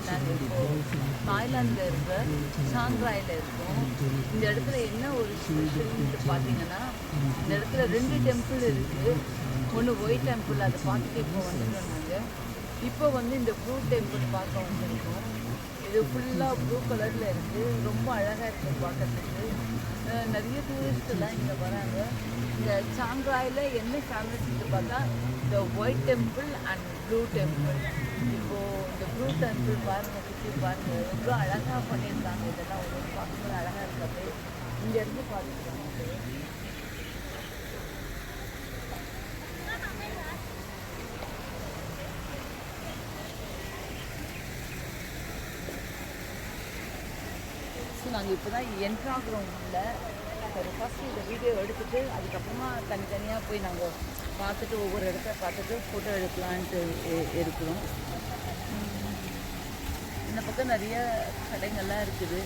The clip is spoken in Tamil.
நாங்கள் இப்போது தாய்லாந்தில் இருக்கிற சாங்ராயில் இருக்கோம். இந்த இடத்துல என்ன ஒரு ஸ்பெஷல்னு பார்த்தீங்கன்னா, இந்த இடத்துல 2 டெம்பிள் இருக்குது. ஒன்று ஒயிட் டெம்பிள், அதை பார்த்துட்டு இப்போ வந்துட்டோம் நாங்கள். இப்போ வந்து இந்த ப்ளூ டெம்பிள் பார்க்க வந்திருக்கோம். இது ஃபுல்லாக ப்ளூ கலரில் இருக்குது. ரொம்ப அழகாக இருக்குது பார்க்கறதுக்கு. நிறைய டூரிஸ்டெல்லாம் இங்கே வராங்க. இந்த சாங்ராயில் என்ன ஃபேமஸ்ன்னு பார்த்தா இந்த white temple and blue temple. இப்போது இந்த ப்ளூ டெம்பிள் பாருங்கள், சுற்றி பாருங்கள், எவ்வளோ அழகாக பண்ணியிருக்காங்க. இதெல்லாம் ஒன்று பார்க்கும்போது அழகாக இருக்காது. இங்கேருந்து பார்த்துருக்காங்க. ஸோ நாங்கள் இப்போ தான் என்ட்ராகிறோம் உள்ள. சரி, ஃபஸ்ட்டு இந்த வீடியோ எடுத்துகிட்டு அதுக்கப்புறமா தனித்தனியாக போய் நாங்கள் பார்த்துட்டு ஒவ்வொரு இடத்த பார்த்துட்டு ஃபோட்டோ எடுக்கலான்ட்டு இருக்கிறோம். இந்த பக்கம் நிறைய கடைங்கள்லாம் இருக்குது.